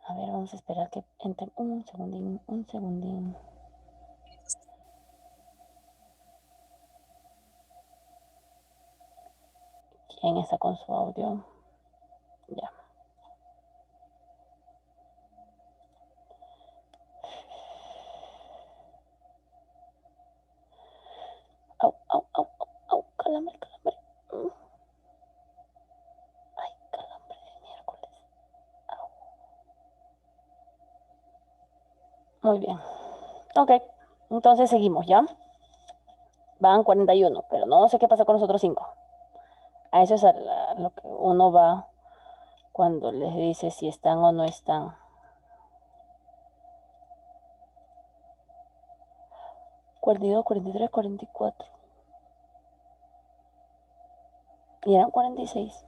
A ver, vamos a esperar que entre un segundín, un segundín. ¿Quién está con su audio? Ya. Au, au, au, au, au, calambre, calambre. Ay, calambre de miércoles. Au. Muy bien. Ok, entonces seguimos, ¿ya? Van 41, pero no sé qué pasa con los otros 5. A eso es lo que uno va cuando les dice si están o no están. 42, 43, 44. Y eran 46.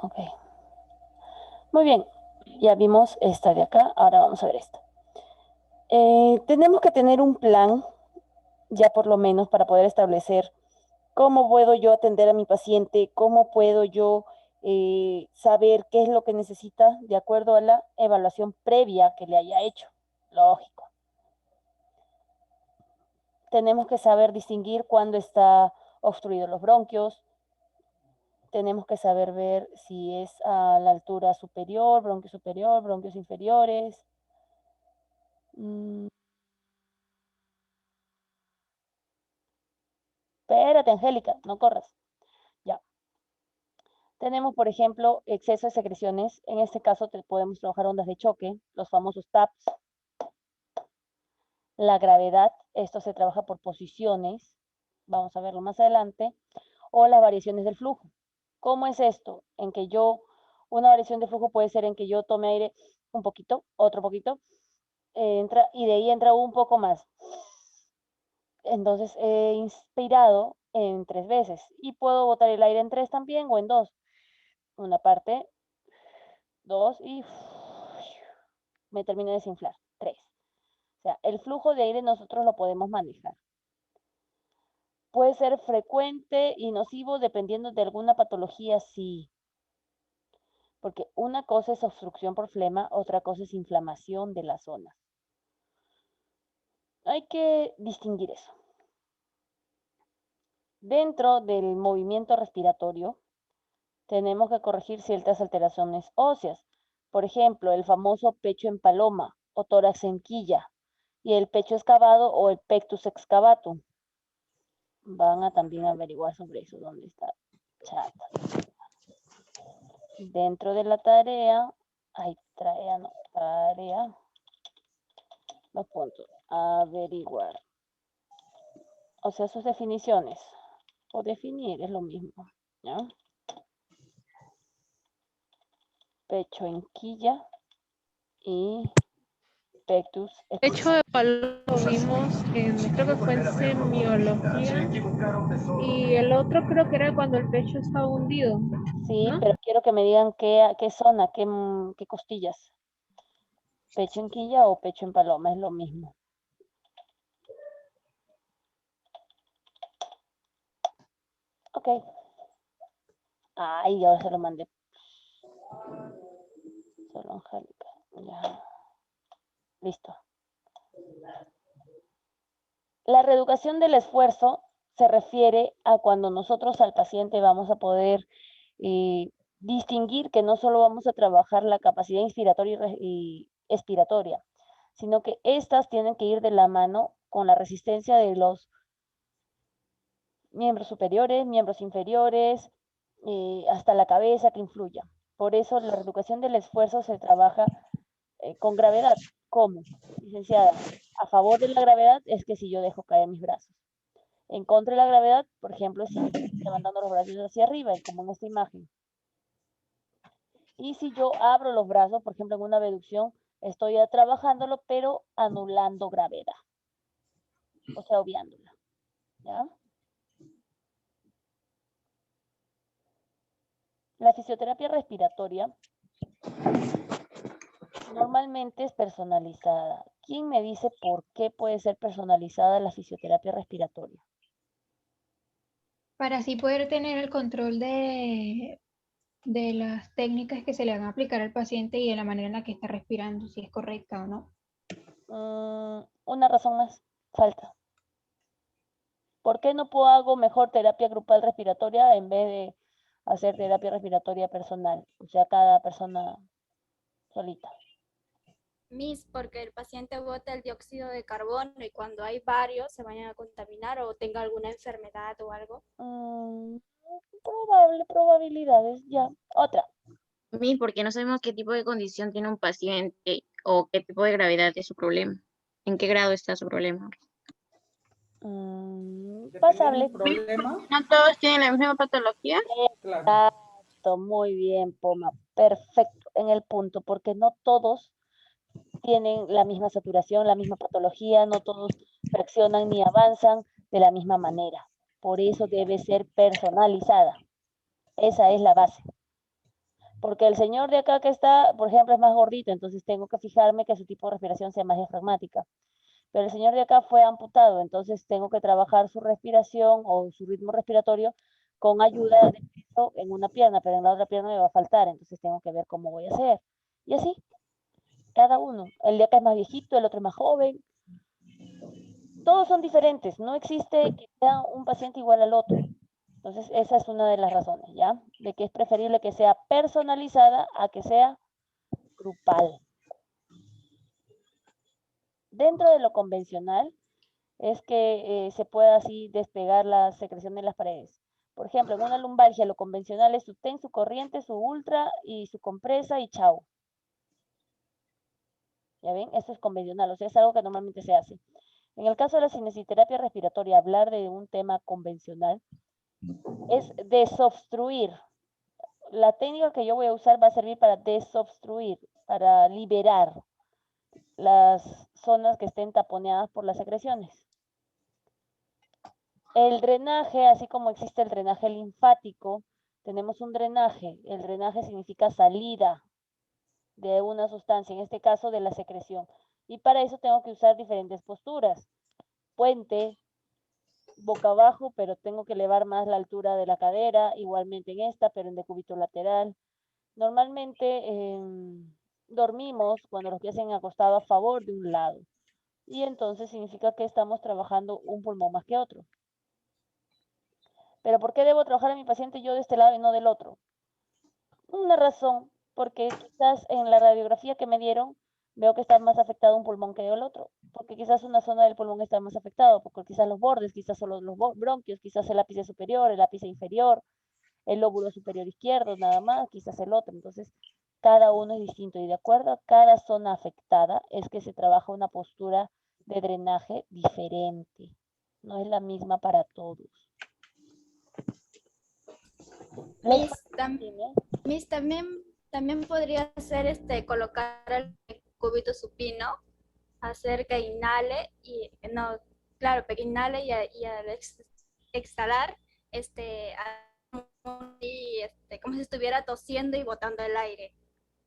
Ok. Muy bien. Ya vimos esta de acá. Ahora vamos a ver esta. Tenemos que tener un plan, ya por lo menos, para poder establecer cómo puedo yo atender a mi paciente, cómo puedo yo saber qué es lo que necesita de acuerdo a la evaluación previa que le haya hecho. Lógico. Tenemos que saber distinguir cuándo está obstruido los bronquios. Tenemos que saber ver si es a la altura superior, bronquios inferiores. Espérate, Angélica, no corras. Ya. Tenemos, por ejemplo, exceso de secreciones. En este caso podemos trabajar ondas de choque, los famosos TAPS. La gravedad, esto se trabaja por posiciones. Vamos a verlo más adelante. O las variaciones del flujo. ¿Cómo es esto? Una variación de flujo puede ser en que yo tome aire un poquito, otro poquito, entra y de ahí entra un poco más. Entonces he inspirado en 3 veces y puedo botar el aire en 3 también o en 2. Una parte, 2 y me termino de desinflar. 3. O sea, el flujo de aire nosotros lo podemos manejar. Puede ser frecuente y nocivo dependiendo de alguna patología, sí. Porque una cosa es obstrucción por flema, otra cosa es inflamación de la zona. Hay que distinguir eso. Dentro del movimiento respiratorio, tenemos que corregir ciertas alteraciones óseas. Por ejemplo, el famoso pecho en paloma o tórax en quilla y el pecho excavado o el pectus excavatum. Van a también averiguar sobre eso, dónde está chat. Dentro de la tarea, tarea, los puntos, averiguar. O sea, sus definiciones. O definir es lo mismo, ¿ya? Pecho en quilla y pectus De hecho, lo vimos creo que fue en semiología, y el otro creo que era cuando el pecho estaba hundido, sí, ¿no? pero quiero que me digan qué zona, qué costillas. Pecho en quilla o pecho en paloma, es lo mismo. Ok. Ay, ahora se lo mandé. Solo Angélica. Ya. Listo. La reeducación del esfuerzo se refiere a cuando nosotros al paciente vamos a poder distinguir que no solo vamos a trabajar la capacidad inspiratoria y expiratoria, sino que estas tienen que ir de la mano con la resistencia de los miembros superiores, miembros inferiores, hasta la cabeza que influya. Por eso la reeducación del esfuerzo se trabaja con gravedad. ¿Cómo? Licenciada, a favor de la gravedad es que si yo dejo caer mis brazos. En contra de la gravedad, por ejemplo, si estoy levantando los brazos hacia arriba, como en esta imagen. Y si yo abro los brazos, por ejemplo, en una abducción, estoy ya trabajándolo, pero anulando gravedad. O sea, obviándola. ¿Ya? La fisioterapia respiratoria normalmente es personalizada. ¿Quién me dice por qué puede ser personalizada la fisioterapia respiratoria? Para así poder tener el control de de las técnicas que se le van a aplicar al paciente y de la manera en la que está respirando, si es correcta o no. Una razón más falta. ¿Por qué no hago mejor terapia grupal respiratoria en vez de hacer terapia respiratoria personal? O sea, cada persona solita. Miss, porque el paciente bota el dióxido de carbono y cuando hay varios se vayan a contaminar o tenga alguna enfermedad o algo. Probabilidades, ya. Otra. Miss, porque no sabemos qué tipo de condición tiene un paciente o qué tipo de gravedad es su problema. ¿En qué grado está su problema? Pasable. Problema. ¿No todos tienen la misma patología? Claro. Exacto, muy bien, Poma. Perfecto, en el punto, porque no todos tienen la misma saturación, la misma patología, no todos fraccionan ni avanzan de la misma manera. Por eso debe ser personalizada. Esa es la base. Porque el señor de acá que está, por ejemplo, es más gordito, entonces tengo que fijarme que su tipo de respiración sea más diafragmática. Pero el señor de acá fue amputado, entonces tengo que trabajar su respiración o su ritmo respiratorio con ayuda de peso en una pierna, pero en la otra pierna me va a faltar, entonces tengo que ver cómo voy a hacer. Y así, cada uno. El de acá es más viejito, el otro es más joven. Todos son diferentes, no existe que sea un paciente igual al otro. Entonces, esa es una de las razones, ¿ya? De que es preferible que sea personalizada a que sea grupal. Dentro de lo convencional es que se pueda así despegar la secreción de las paredes. Por ejemplo, en una lumbalgia lo convencional es su TEN, su corriente, su ultra y su compresa y chau. ¿Ya ven? Esto es convencional, o sea, es algo que normalmente se hace. En el caso de la cinesiterapia respiratoria, hablar de un tema convencional es desobstruir. La técnica que yo voy a usar va a servir para desobstruir, para liberar las zonas que estén taponeadas por las secreciones. El drenaje, así como existe el drenaje linfático, tenemos un drenaje. El drenaje significa salida de una sustancia, en este caso de la secreción. Y para eso tengo que usar diferentes posturas. Puente, boca abajo, pero tengo que elevar más la altura de la cadera, igualmente en esta, pero en decúbito lateral. Normalmente dormimos cuando los pies se han acostado a favor de un lado. Y entonces significa que estamos trabajando un pulmón más que otro. Pero ¿por qué debo trabajar a mi paciente yo de este lado y no del otro? Una razón, porque quizás en la radiografía que me dieron veo que está más afectado un pulmón que el otro, porque quizás una zona del pulmón está más afectado, porque quizás los bordes, quizás solo los bronquios, quizás el ápice superior, el ápice inferior, el lóbulo superior izquierdo, nada más, quizás el otro. Entonces, cada uno es distinto y de acuerdo a cada zona afectada es que se trabaja una postura de drenaje diferente. No es la misma para todos. Miss, Miss, también podría ser colocar el cúbito supino, hacer que inhale y no, claro, que inhale y al exhalar, como si estuviera tosiendo y botando el aire.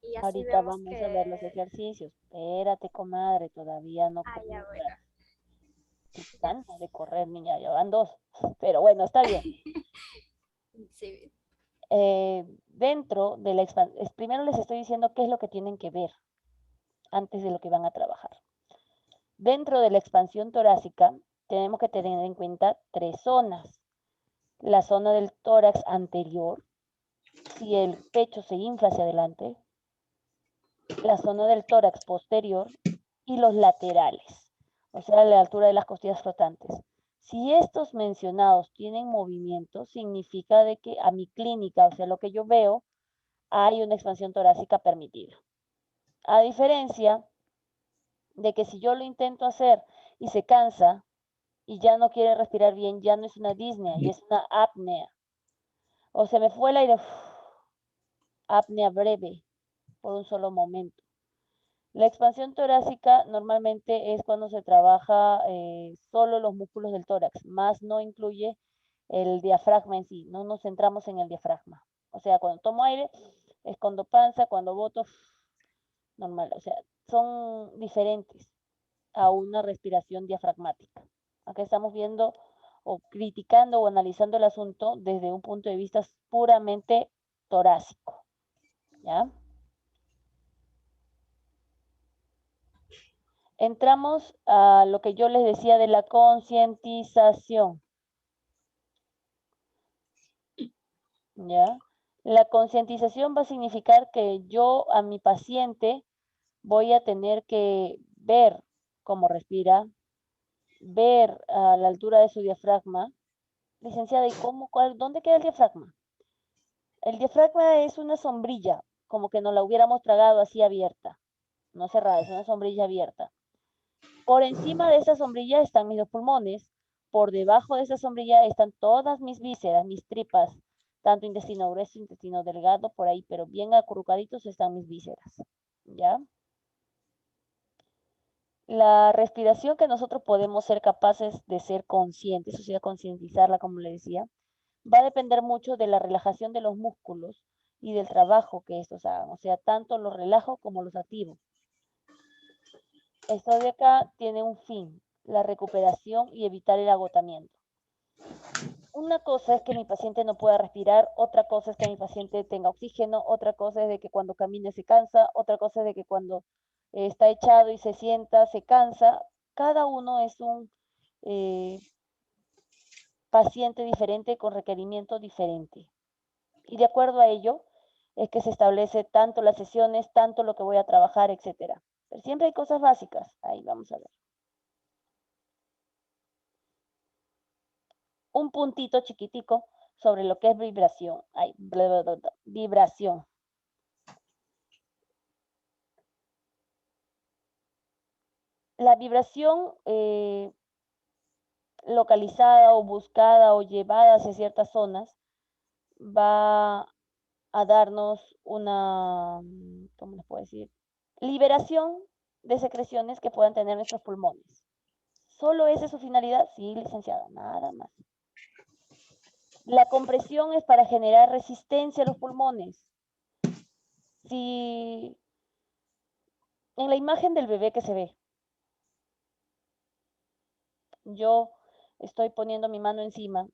Y así Ahorita vemos vamos a ver los que. ejercicios. Espérate, comadre, todavía no Ah, ya, corras. bueno. Qué Ya. ganas de correr, niña, ya van dos. Pero bueno, está bien. Sí. Dentro de la expansión, primero les estoy diciendo qué es lo que tienen que ver antes de lo que van a trabajar. Dentro de la expansión torácica, tenemos que tener en cuenta tres zonas. La zona del tórax anterior, si el pecho se infla hacia adelante, la zona del tórax posterior y los laterales, o sea, la altura de las costillas flotantes. Si estos mencionados tienen movimiento, significa de que a mi clínica, o sea, lo que yo veo, hay una expansión torácica permitida. A diferencia de que si yo lo intento hacer y se cansa y ya no quiere respirar bien, ya no es una disnea, y es una apnea. O se me fue el aire, apnea breve, por un solo momento. La expansión torácica normalmente es cuando se trabaja solo los músculos del tórax, más no incluye el diafragma en sí, no nos centramos en el diafragma. O sea, cuando tomo aire, es cuando panza, cuando boto, normal. O sea, son diferentes a una respiración diafragmática. Acá estamos viendo o criticando o analizando el asunto desde un punto de vista puramente torácico. ¿Ya? Entramos a lo que yo les decía de la concientización. ¿Ya? La concientización va a significar que yo a mi paciente voy a tener que ver cómo respira, ver a la altura de su diafragma. Licenciada, ¿y dónde queda el diafragma? El diafragma es una sombrilla, como que nos la hubiéramos tragado así abierta, no cerrada, es una sombrilla abierta. Por encima de esa sombrilla están mis dos pulmones, por debajo de esa sombrilla están todas mis vísceras, mis tripas, tanto intestino grueso, intestino delgado, por ahí, pero bien acurrucaditos están mis vísceras, ¿ya? La respiración que nosotros podemos ser capaces de ser conscientes, o sea, concientizarla, como le decía, va a depender mucho de la relajación de los músculos y del trabajo que estos hagan, o sea, tanto los relajo como los activo. Esto de acá tiene un fin, la recuperación y evitar el agotamiento. Una cosa es que mi paciente no pueda respirar, otra cosa es que mi paciente tenga oxígeno, otra cosa es de que cuando camine se cansa, otra cosa es de que cuando está echado y se sienta se cansa. Cada uno es un paciente diferente con requerimiento diferente. Y de acuerdo a ello es que se establece tanto las sesiones, tanto lo que voy a trabajar, etcétera. Pero siempre hay cosas básicas. Ahí vamos a ver. Un puntito chiquitico sobre lo que es vibración. Ay, vibración. La vibración localizada o buscada o llevada hacia ciertas zonas va a darnos una, ¿cómo les puedo decir? Liberación de secreciones que puedan tener nuestros pulmones. ¿Solo esa es su finalidad? Sí, licenciada, nada más. La compresión es para generar resistencia a los pulmones. Si en la imagen del bebé que se ve, yo estoy poniendo mi mano encima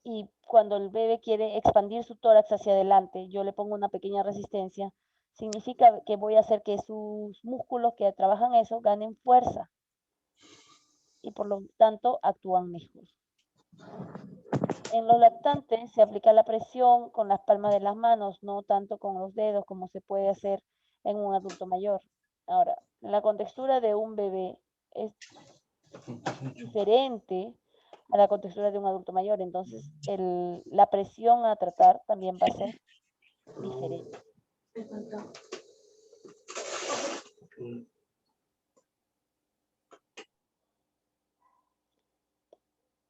y cuando el bebé quiere expandir su tórax hacia adelante, yo le pongo una pequeña resistencia, significa que voy a hacer que sus músculos que trabajan eso ganen fuerza y por lo tanto actúan mejor. En los lactantes se aplica la presión con las palmas de las manos, no tanto con los dedos como se puede hacer en un adulto mayor. Ahora, la contextura de un bebé es diferente a la contextura de un adulto mayor, entonces la presión a tratar también va a ser diferente.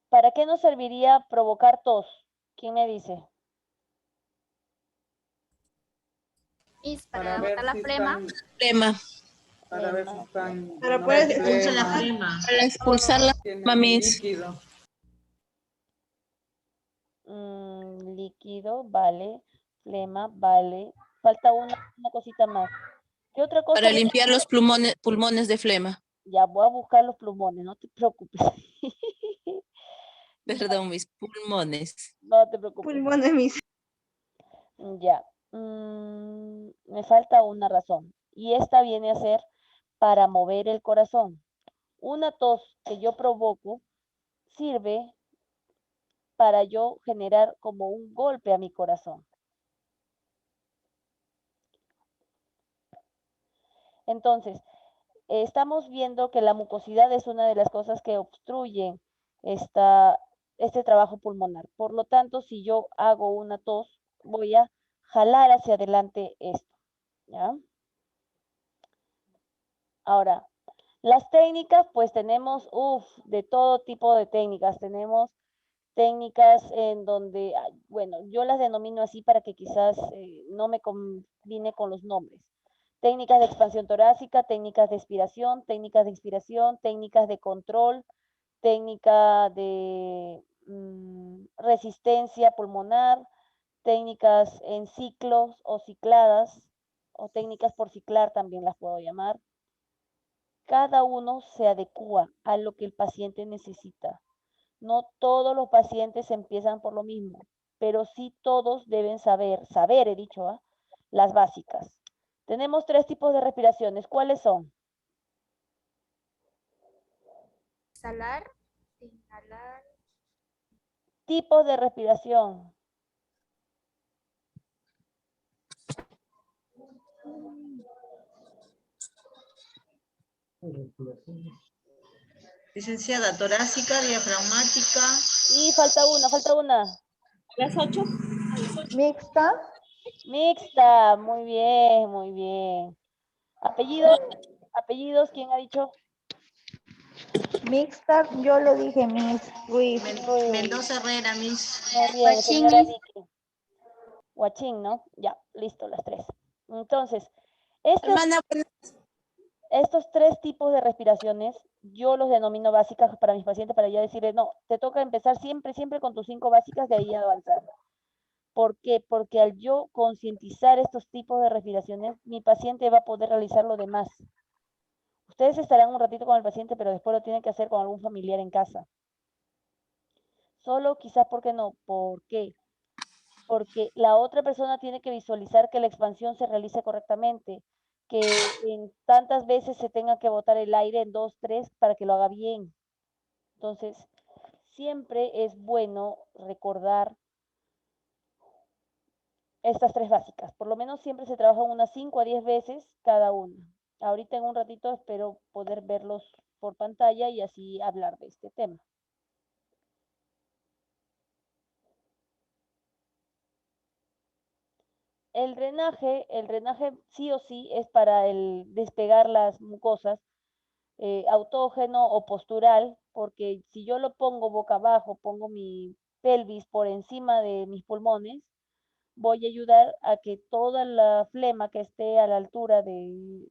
¿Para qué nos serviría provocar tos? ¿Quién me dice? Para botar la flema. Para ver si están. Para poder expulsar la flema. Para expulsar la flema, Miss. Líquido, vale. Flema, vale. Falta una cosita más. ¿Qué otra cosa? Para limpiar los pulmones de flema. Ya voy a buscar los pulmones, no te preocupes. Perdón, mis pulmones. No te preocupes. Pulmones, mis. Ya. Me falta una razón. Y esta viene a ser para mover el corazón. Una tos que yo provoco sirve para yo generar como un golpe a mi corazón. Entonces, estamos viendo que la mucosidad es una de las cosas que obstruyen este trabajo pulmonar. Por lo tanto, si yo hago una tos, voy a jalar hacia adelante esto. ¿Ya? Ahora, las técnicas, pues tenemos, de todo tipo de técnicas. Tenemos técnicas en donde, bueno, yo las denomino así para que quizás no me combine con los nombres. Técnicas de expansión torácica, técnicas de expiración, técnicas de inspiración, técnicas de control, técnica de resistencia pulmonar, técnicas en ciclos o cicladas, o técnicas por ciclar también las puedo llamar. Cada uno se adecua a lo que el paciente necesita. No todos los pacientes empiezan por lo mismo. pero sí todos deben saber, he dicho, las básicas. Tenemos 3 tipos de respiraciones. ¿Cuáles son? Exhalar, inhalar. Tipos de respiración. Licenciada, torácica, diafragmática. Y falta una. ¿Las 8? Mixta. Mixta, muy bien, muy bien. Apellidos, ¿quién ha dicho? Mixta, yo lo dije, Miss Ruiz. Mendoza Herrera, Miss. Muy bien, Guachín, señora Miss. Vicky. Guachín, ¿no? Ya, listo, las 3. Entonces, estos Hermana, estos 3 tipos de respiraciones, yo los denomino básicas para mis pacientes, para ya decirles, no, te toca empezar siempre con tus 5 básicas, de ahí avanzar. ¿Por qué? Porque al yo concientizar estos tipos de respiraciones, mi paciente va a poder realizar lo demás. Ustedes estarán un ratito con el paciente, pero después lo tienen que hacer con algún familiar en casa. Solo quizás, ¿por qué no? ¿Por qué? Porque la otra persona tiene que visualizar que la expansión se realice correctamente, que en tantas veces se tenga que botar el aire en 2, 3 para que lo haga bien. Entonces, siempre es bueno recordar estas 3 básicas. Por lo menos siempre se trabajan unas 5 a 10 veces cada una. Ahorita en un ratito espero poder verlos por pantalla y así hablar de este tema. El drenaje sí o sí es para el despegar las mucosas, autógeno o postural, porque si yo lo pongo boca abajo, pongo mi pelvis por encima de mis pulmones, voy a ayudar a que toda la flema que esté a la altura de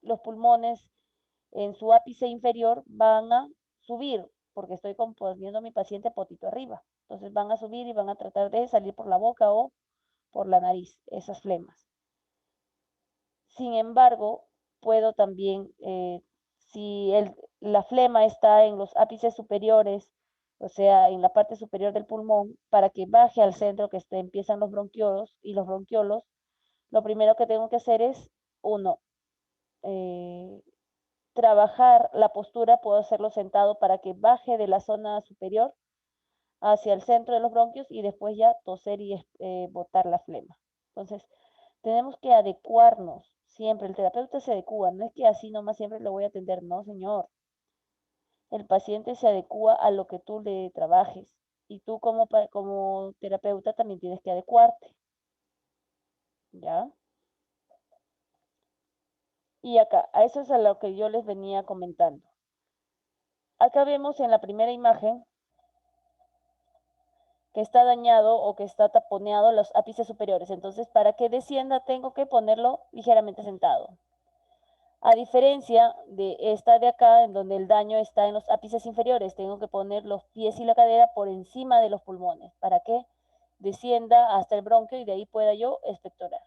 los pulmones en su ápice inferior van a subir, porque estoy componiendo a mi paciente potito arriba. Entonces van a subir y van a tratar de salir por la boca o por la nariz, esas flemas. Sin embargo, puedo también, si la flema está en los ápices superiores, o sea, en la parte superior del pulmón, para que baje al centro que empiezan los bronquiolos y los bronquiolos, lo primero que tengo que hacer es, uno, trabajar la postura, puedo hacerlo sentado para que baje de la zona superior hacia el centro de los bronquios y después ya toser y botar la flema. Entonces, tenemos que adecuarnos siempre. El terapeuta se adecua, no es que así nomás siempre lo voy a atender, no, señor. El paciente se adecua a lo que tú le trabajes y tú como terapeuta también tienes que adecuarte. ¿Ya? Y acá, a eso es a lo que yo les venía comentando. Acá vemos en la primera imagen que está dañado o que está taponeado los ápices superiores. Entonces, para que descienda, tengo que ponerlo ligeramente sentado. A diferencia de esta de acá, en donde el daño está en los ápices inferiores, tengo que poner los pies y la cadera por encima de los pulmones para que descienda hasta el bronquio y de ahí pueda yo expectorar.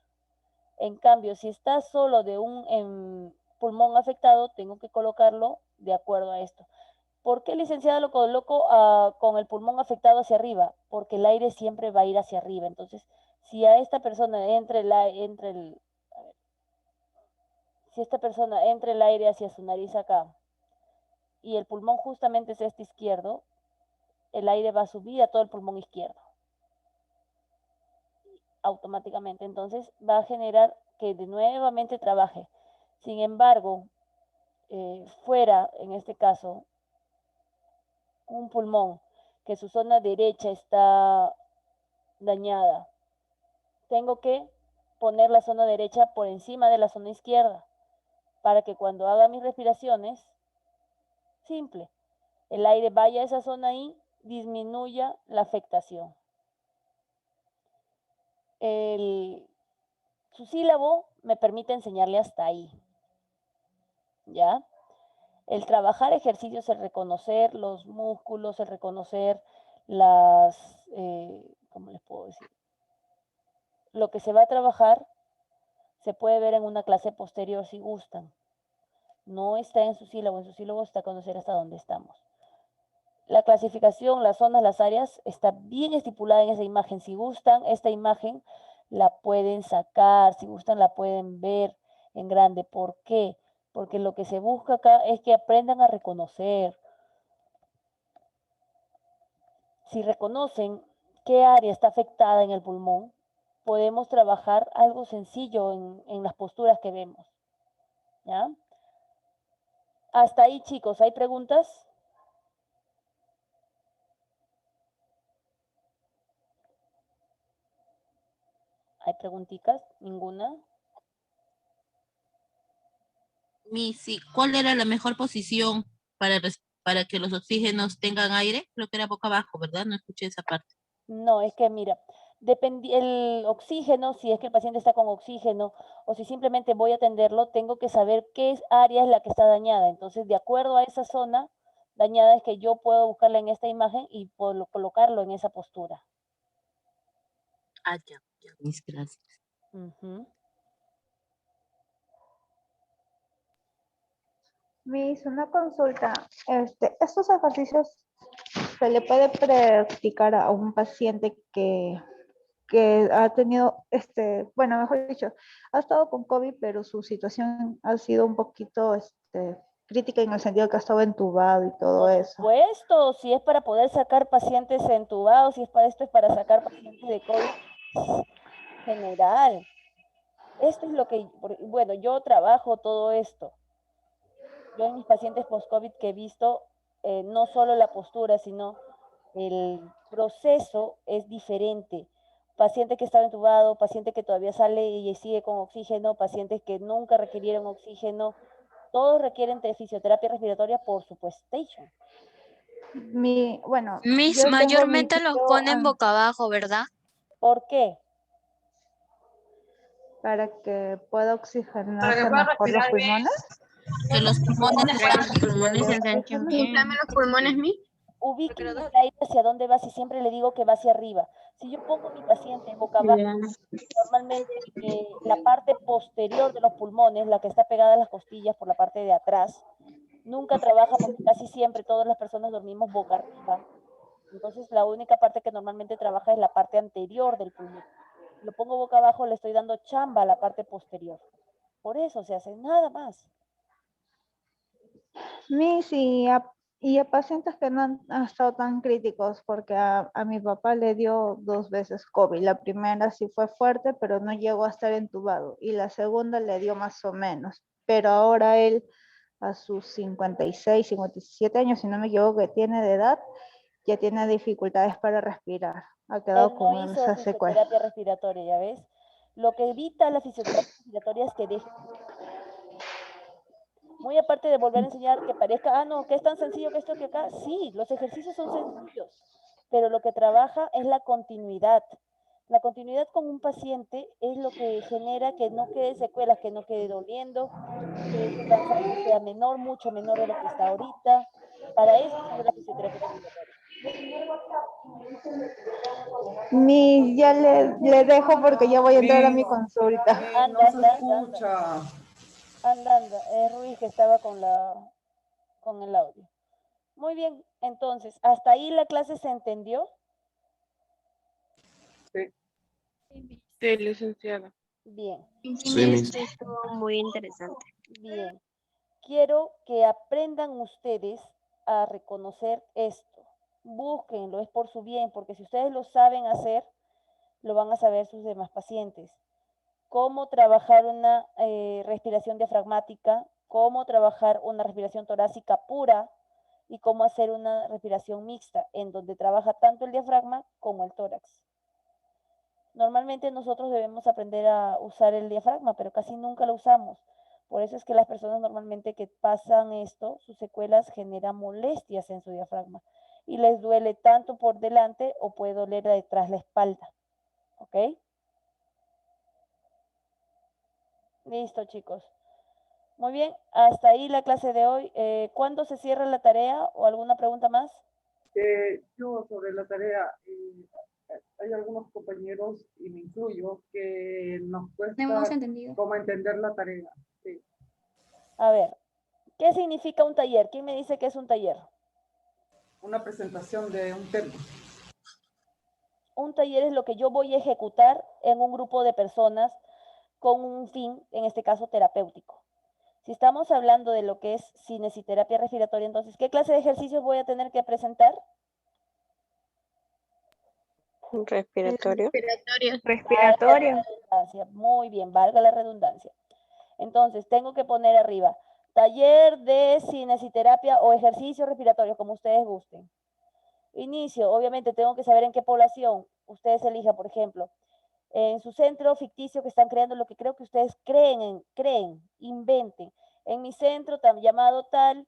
En cambio, si está solo de un pulmón afectado, tengo que colocarlo de acuerdo a esto. ¿Por qué, licenciada, lo coloco con el pulmón afectado hacia arriba? Porque el aire siempre va a ir hacia arriba. Entonces, si a esta persona si esta persona entra el aire hacia su nariz acá y el pulmón justamente es este izquierdo, el aire va a subir a todo el pulmón izquierdo automáticamente. Entonces va a generar que de nuevamente trabaje. Sin embargo, fuera, en este caso, un pulmón que su zona derecha está dañada, tengo que poner la zona derecha por encima de la zona izquierda para que cuando haga mis respiraciones, simple, el aire vaya a esa zona y disminuya la afectación. Su sílabo me permite enseñarle hasta ahí. ¿Ya? El trabajar ejercicios, el reconocer los músculos, el reconocer ¿cómo les puedo decir? Lo que se va a trabajar se puede ver en una clase posterior si gustan. No está en su sílabo está conocer hasta dónde estamos. La clasificación, las zonas, las áreas, está bien estipulada en esa imagen. Si gustan, esta imagen la pueden sacar, si gustan la pueden ver en grande. ¿Por qué? Porque lo que se busca acá es que aprendan a reconocer. Si reconocen qué área está afectada en el pulmón, podemos trabajar algo sencillo en las posturas que vemos. ¿Ya? Hasta ahí, chicos, ¿hay preguntas? ¿Hay preguntitas? ¿Ninguna? Sí, ¿cuál era la mejor posición para que los oxígenos tengan aire? Creo que era boca abajo, ¿verdad? No escuché esa parte. No, es que mira, el oxígeno, si es que el paciente está con oxígeno o si simplemente voy a atenderlo, tengo que saber qué área es la que está dañada. Entonces, de acuerdo a esa zona dañada es que yo puedo buscarla en esta imagen y puedo colocarlo en esa postura. Ah, ya, mis gracias. Ujú. Miss, una consulta. Estos ejercicios se le puede practicar a un paciente que ha tenido, bueno, mejor dicho, ha estado con COVID, pero su situación ha sido un poquito, crítica en el sentido que ha estado entubado y todo Por eso. supuesto, si es para poder sacar pacientes entubados, si es para esto, es para sacar pacientes de COVID general. Esto es lo que, bueno, yo trabajo todo esto. Yo en mis pacientes post-COVID que he visto, no solo la postura, sino el proceso es diferente. Paciente que estaba entubado, paciente que todavía sale y sigue con oxígeno, pacientes que nunca requirieron oxígeno, todos requieren de fisioterapia respiratoria por su postation. Bueno, Miss, yo tengo mi mayormente los tío, ponen boca abajo, ¿verdad? ¿Por qué? para que pueda oxigenarse mejor los pulmones. Que los pulmones Para que sus están... pulmones se ensanchen bien. los pulmones, mi. Ubiquen el aire hacia dónde va, si siempre le digo que va hacia arriba. Si yo pongo a mi paciente boca abajo, normalmente la parte posterior de los pulmones, la que está pegada a las costillas por la parte de atrás, nunca trabaja porque casi siempre todas las personas dormimos boca arriba. Entonces la única parte que normalmente trabaja es la parte anterior del pulmón. Si lo pongo boca abajo, le estoy dando chamba a la parte posterior. Por eso se hace nada más. Miss, y a pacientes que no han estado tan críticos, porque a mi papá le dio 2 veces COVID. La primera sí fue fuerte, pero no llegó a estar entubado. Y la segunda le dio más o menos. Pero ahora él, a sus 56, 57 años, si no me equivoco, que tiene de edad, ya tiene dificultades para respirar. Ha quedado Él no con hizo esa secuela. fisioterapia respiratoria, ¿ya ves? Lo que evita la fisioterapia respiratoria es que deje. Muy aparte de volver a enseñar que parezca, no, que es tan sencillo que esto que acá. Sí, los ejercicios son sencillos, pero lo que trabaja es la continuidad. La continuidad con un paciente es lo que genera que no quede secuelas, que no quede doliendo, que su cansancio sea menor, mucho menor de lo que está ahorita. Para eso sirve la fisioterapia respiratoria. Ya le dejo porque ya voy a entrar a mi consulta. Anda, anda, anda, anda. Anda, anda. Es Ruiz que estaba con el audio. Muy bien, entonces, ¿hasta ahí la clase se entendió? Sí, licenciada. Bien, Sí, esto estuvo muy interesante. bien. Quiero que aprendan ustedes a reconocer esto. Búsquenlo, es por su bien, porque si ustedes lo saben hacer, lo van a saber sus demás pacientes. Cómo trabajar una respiración diafragmática, cómo trabajar una respiración torácica pura y cómo hacer una respiración mixta, en donde trabaja tanto el diafragma como el tórax. Normalmente nosotros debemos aprender a usar el diafragma, pero casi nunca lo usamos. Por eso es que las personas normalmente que pasan esto, sus secuelas generan molestias en su diafragma y les duele tanto por delante o puede doler detrás la espalda. ¿Ok? Listo, chicos. Muy bien, hasta ahí la clase de hoy. ¿Cuándo se cierra la tarea o alguna pregunta más? Yo sobre la tarea, hay algunos compañeros, y me incluyo, que nos cuesta cómo entender la tarea. Sí. A ver, ¿qué significa un taller? ¿Quién me dice que es un taller? una presentación de un tema. Un taller es lo que yo voy a ejecutar en un grupo de personas con un fin, en este caso terapéutico. Si estamos hablando de lo que es cinesiterapia respiratoria, entonces, ¿qué clase de ejercicios voy a tener que presentar? Respiratorio. Respiratorio. Muy bien, valga la redundancia. Entonces, tengo que poner arriba, taller de cinesiterapia o ejercicios respiratorios, como ustedes gusten. Inicio, obviamente tengo que saber en qué población ustedes elijan, por ejemplo, en su centro ficticio que están creando lo que creo que ustedes creen, inventen. En mi centro llamado tal,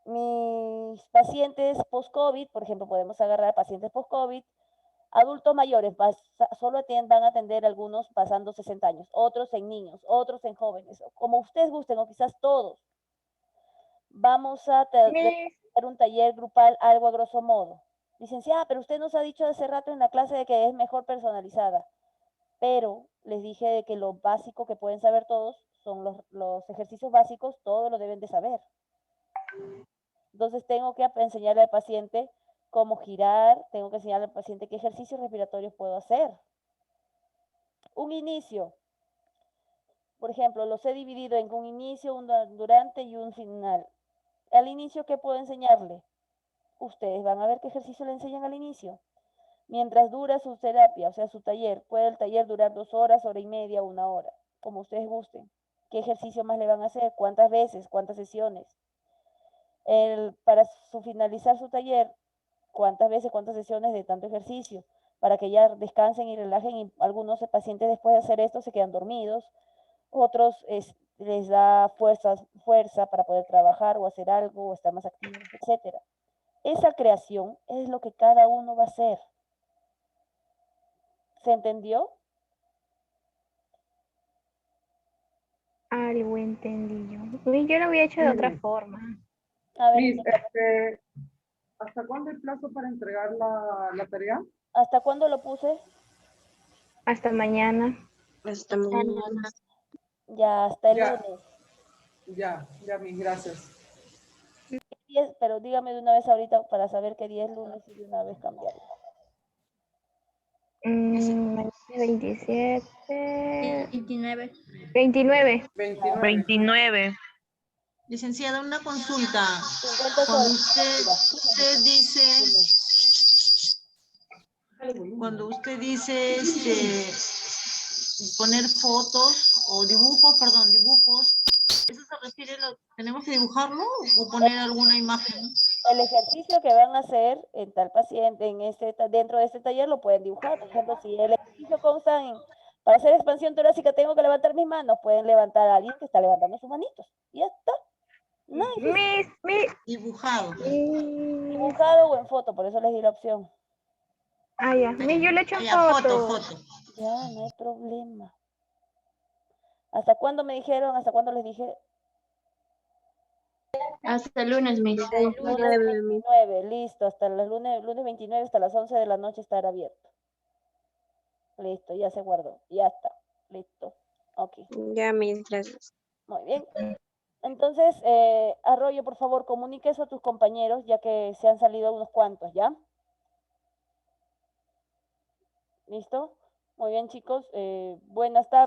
mis pacientes post-COVID, por ejemplo, podemos agarrar pacientes post-COVID, adultos mayores, solo van a atender algunos pasando 60 años, otros en niños, otros en jóvenes, como ustedes gusten, o quizás todos. Vamos a tener un taller grupal, algo a grosso modo. Licenciada, pero usted nos ha dicho hace rato en la clase de que es mejor personalizada. Pero les dije de que lo básico que pueden saber todos son los ejercicios básicos, todos lo deben de saber. Entonces tengo que enseñarle al paciente cómo girar, tengo que enseñarle al paciente qué ejercicios respiratorios puedo hacer. Un inicio. Por ejemplo, los he dividido en un inicio, un durante y un final. Al inicio, ¿qué puedo enseñarle? Ustedes van a ver qué ejercicio le enseñan al inicio. Mientras dura su terapia, o sea, su taller, puede el taller durar 2 horas, hora y media, 1 hora, como ustedes gusten. ¿Qué ejercicio más le van a hacer? ¿Cuántas veces? ¿Cuántas sesiones? Para finalizar su taller, ¿cuántas veces? ¿Cuántas sesiones de tanto ejercicio? Para que ya descansen y relajen, y algunos pacientes después de hacer esto se quedan dormidos, otros les da fuerza para poder trabajar o hacer algo o estar más activos, etc. Esa creación es lo que cada uno va a hacer. ¿Se entendió? Algo entendí yo. Yo lo había hecho de otra forma. A ver, Miss, ¿hasta cuándo el plazo para entregar la tarea? ¿hasta cuándo lo puse? Hasta mañana. Hasta mañana. Ya, hasta el lunes. Ya, Miss, gracias. Pero dígame de una vez ahorita para saber qué día es lunes y de una vez cambiarlo. 27. 29. 29. Licenciada, una consulta. 50 Cuando soles. usted dice poner fotos o dibujos, ¿eso se refiere a tenemos que dibujarlo o poner alguna imagen? El ejercicio que van a hacer en tal paciente, dentro de este taller, lo pueden dibujar. Por ejemplo, si el ejercicio consta en, para hacer expansión torácica tengo que levantar mis manos, pueden levantar a alguien que está levantando sus manitos. Y ya está. Dibujado. Dibujado o en foto, por eso les di la opción. Ya. Yo le he hecho foto. Ya, no hay problema. ¿Hasta cuándo me dijeron? ¿Hasta cuándo les dije? Hasta el lunes, Miss. Lunes 29, listo. Hasta el lunes 29, hasta las 11 de la noche estará abierto. Listo, ya se guardó. Ya está. Listo. Ok. Ya, Miss, gracias. Muy bien. Entonces, Arroyo, por favor, comunique eso a tus compañeros, ya que se han salido unos cuantos, ¿ya? ¿Listo? Muy bien, chicos. Buenas tardes.